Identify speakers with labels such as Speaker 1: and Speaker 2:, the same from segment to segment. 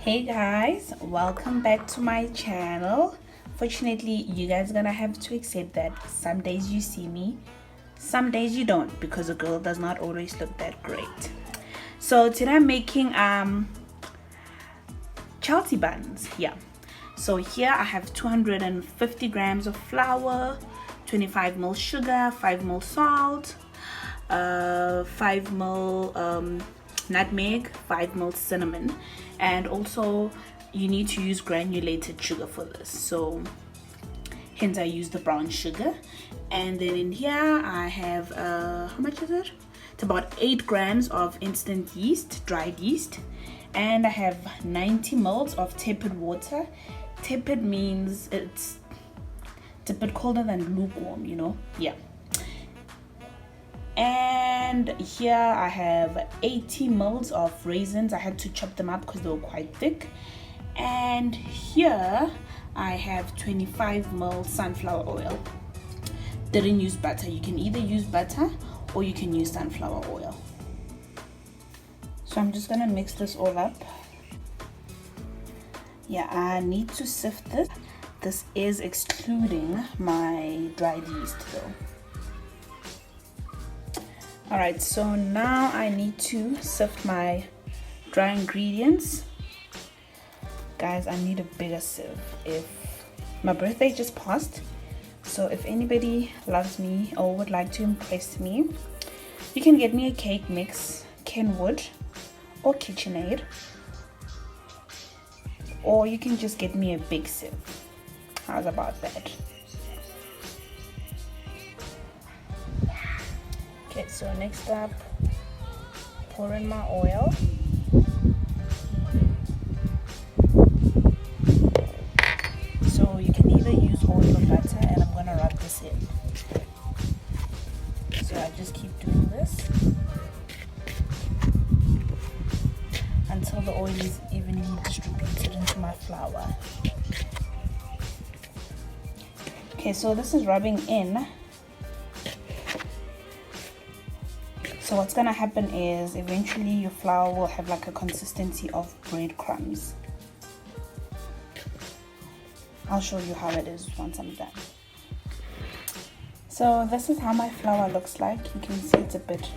Speaker 1: Hey guys, welcome back to my channel. Fortunately, you guys are gonna have to accept that some days you see me, some days you don't, because a girl does not always look that great. So today I'm making Chealsea buns. Yeah, so here I have 250 grams of flour, 25 ml sugar, 5 ml salt, 5 ml nutmeg, 5 ml cinnamon, and also you need to use granulated sugar for this, so hence I use the brown sugar. And then in here I have how much is it? It's about 8 grams of instant yeast, dried yeast, and I have 90 ml of tepid water. Tepid means it's a bit colder than lukewarm, you know. Yeah. And here I have 80 ml of raisins. I had to chop them up because they were quite thick. And here I have 25 ml sunflower oil. Didn't use butter. You can either use butter or you can use sunflower oil. So I'm just gonna mix this all up. Yeah, I need to sift this. This is excluding my dried yeast though. Alright, so now I need to sift my dry ingredients. Guys, I need a bigger sieve. If my birthday just passed, so if anybody loves me or would like to impress me, you can get me a cake mix, Kenwood or KitchenAid, or you can just get me a big sieve. How's about that? Okay, so next up, pour in my oil. So you can either use oil or butter, and I'm gonna rub this in. So I just keep doing this until the oil is evenly distributed into my flour. Okay, so this is rubbing in. So what's gonna happen is eventually your flour will have like a consistency of breadcrumbs. I'll show you how it is once I'm done. So this is how my flour looks like. You can see it's a bit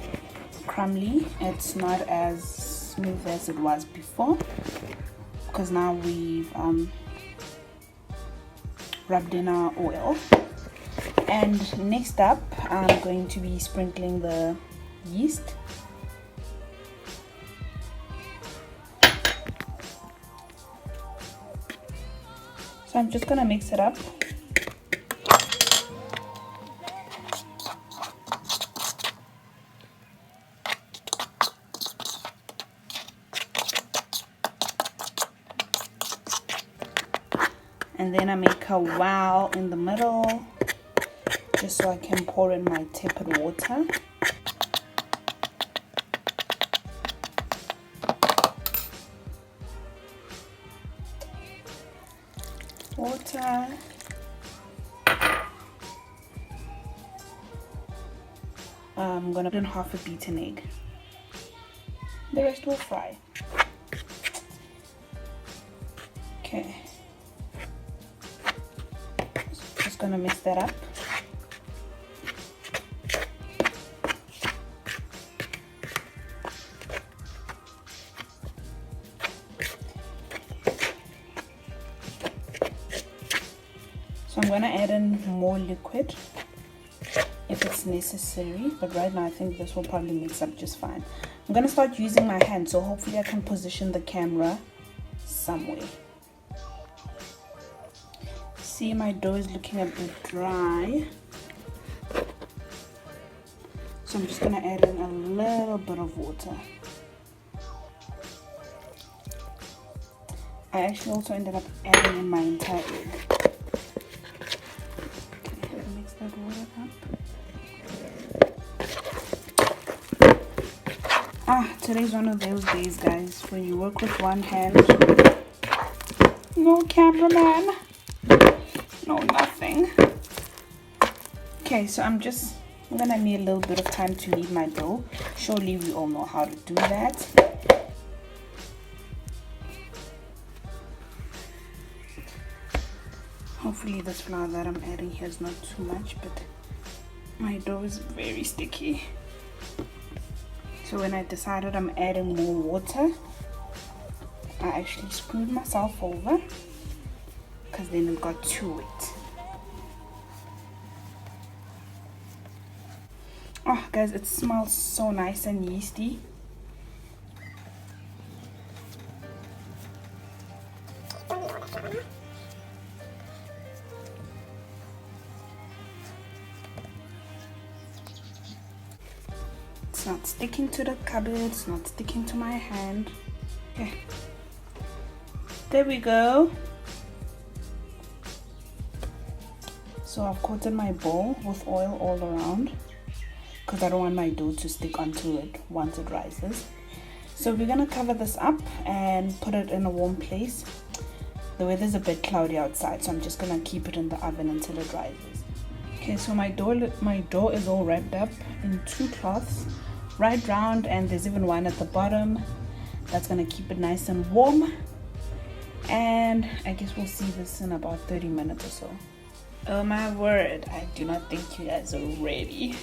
Speaker 1: crumbly. It's not as smooth as it was before because now we've rubbed in our oil. And next up, I'm going to be sprinkling the yeast. So I'm just gonna mix it up. And then I make a well in the middle just so I can pour in my tepid water. I'm gonna put in half a beaten egg. The rest will fry. Okay. Just gonna mix that up. So I'm gonna add in more liquid if it's necessary, but right now I think this will probably mix up just fine. I'm gonna start using my hand, so hopefully I can position the camera somewhere. See, my dough is looking a bit dry, so I'm just gonna add in a little bit of water. I actually also ended up adding in my entire egg. Okay, mix that water up. Today's one of those days, guys, when you work with one hand. No cameraman. No nothing. Okay, so I'm gonna need a little bit of time to knead my dough. Surely we all know how to do that. Hopefully this flour that I'm adding here is not too much, but my dough is very sticky. So when I decided I'm adding more water, I actually screwed myself over because then it got too wet. Oh guys, it smells so nice and yeasty. It's not sticking to the cupboard, it's not sticking to my hand. Okay, there we go. So I've coated my bowl with oil all around because I don't want my dough to stick onto it once it rises. So we're gonna cover this up and put it in a warm place. The weather's a bit cloudy outside, so I'm just gonna keep it in the oven until it rises. Okay, so my dough is all wrapped up in 2 cloths right round, and there's even one at the bottom that's gonna keep it nice and warm. And I guess we'll see this in about 30 minutes or so. Oh my word, I do not think you guys are ready.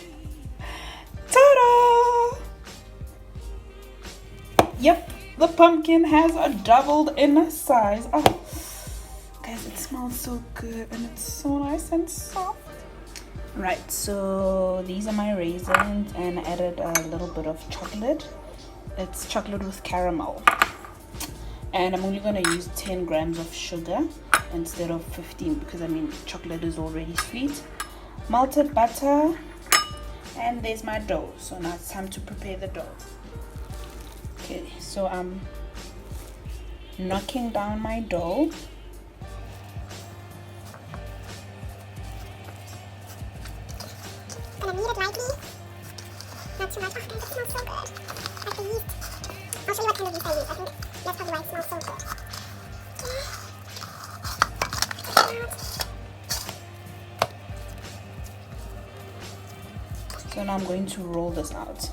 Speaker 1: Ta-da! Yep, the pumpkin has doubled in size. Oh, guys, it smells so good and it's so nice and soft. Right, so these are my raisins, and I added a little bit of chocolate. It's chocolate with caramel. And I'm only going to use 10 grams of sugar instead of 15 because I mean chocolate is already sweet. Melted butter, and there's my dough. So now it's time to prepare the dough. Okay, so I'm knocking down my dough.
Speaker 2: Gonna knead it lightly, not too much. Oh, guys, it smells so good. Like the yeast. I'll show you what kind of yeast I use. I think that's probably why it smells so good.
Speaker 1: So now I'm going to roll this out.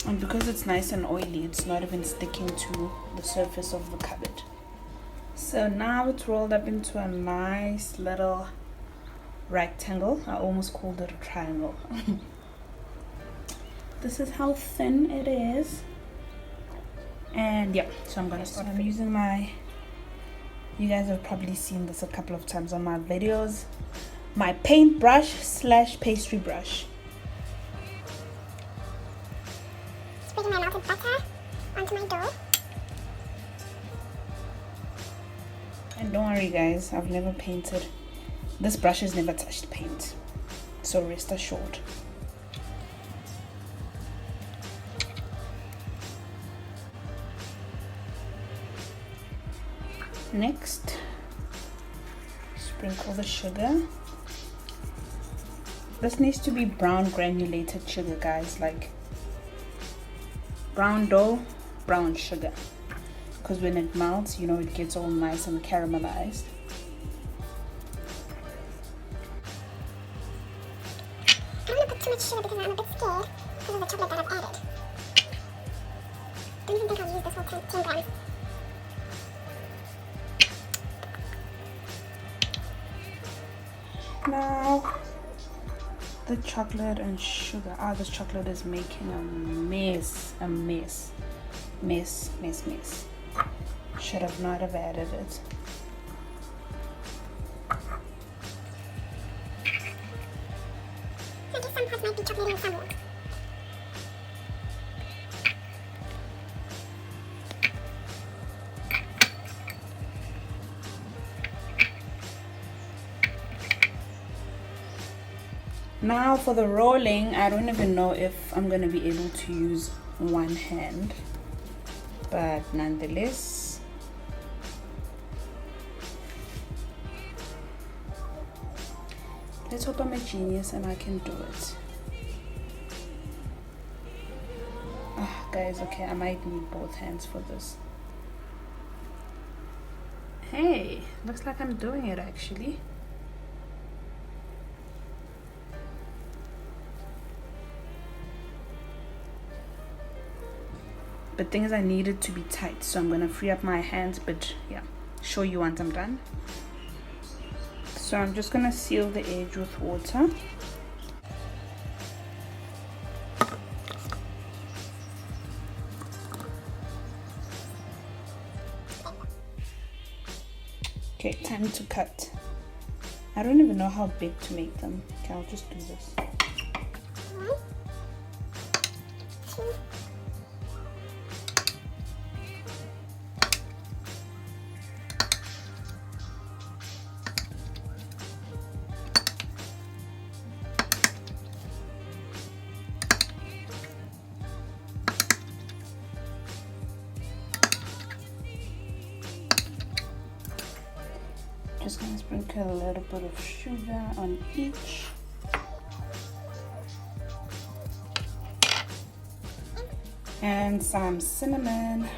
Speaker 1: And because it's nice and oily, it's not even sticking to the surface of the cupboard. So now it's rolled up into a nice little rectangle. I almost called it a triangle. This is how thin it is. And yeah, so I'm gonna start. I'm using you guys have probably seen this a couple of times on my videos, my paintbrush / pastry brush.
Speaker 2: Spreading my melted butter onto my dough.
Speaker 1: And don't worry guys, I've never painted. This brush has never touched paint, so rest assured. Next, sprinkle the sugar. This needs to be brown granulated sugar, guys, like brown dough, brown sugar, because when it melts, you know, it gets all nice and caramelized.
Speaker 2: I don't want to put too much sugar because I'm a bit scared because of the chocolate that I've added. Don't even think I'll use this whole 10 grams.
Speaker 1: Now the chocolate and sugar. This chocolate is making a mess. Should have not have added it.
Speaker 2: I guess some parts might be chocolatey and some won't.
Speaker 1: Now for the rolling, I don't even know if I'm going to be able to use one hand, but nonetheless, let's hope I'm a genius and I can do it. Guys, okay, I might need both hands for this. Hey, looks like I'm doing it actually. But thing is, I need it to be tight, so I'm gonna free up my hands. But yeah, show you once I'm done. So I'm just gonna seal the edge with water. Okay, time to cut. I don't even know how big to make them. Okay, I'll just do this.
Speaker 2: 1, 2.
Speaker 1: Just gonna sprinkle a little bit of sugar on each. And some cinnamon,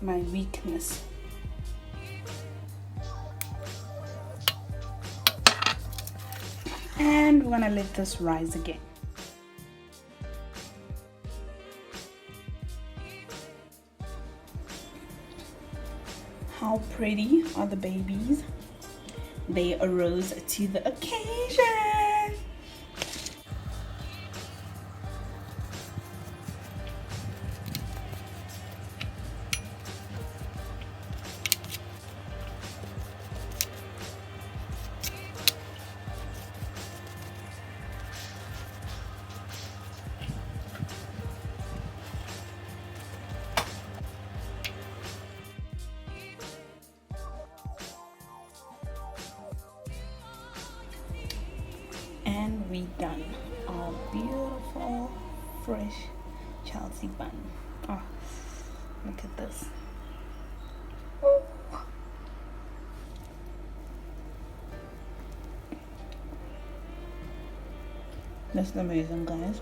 Speaker 1: my weakness. And we're gonna let this rise again. How pretty are the babies? They arose to the occasion. And we done our beautiful fresh Chealsea bun. Oh, look at this. Ooh. That's amazing, guys.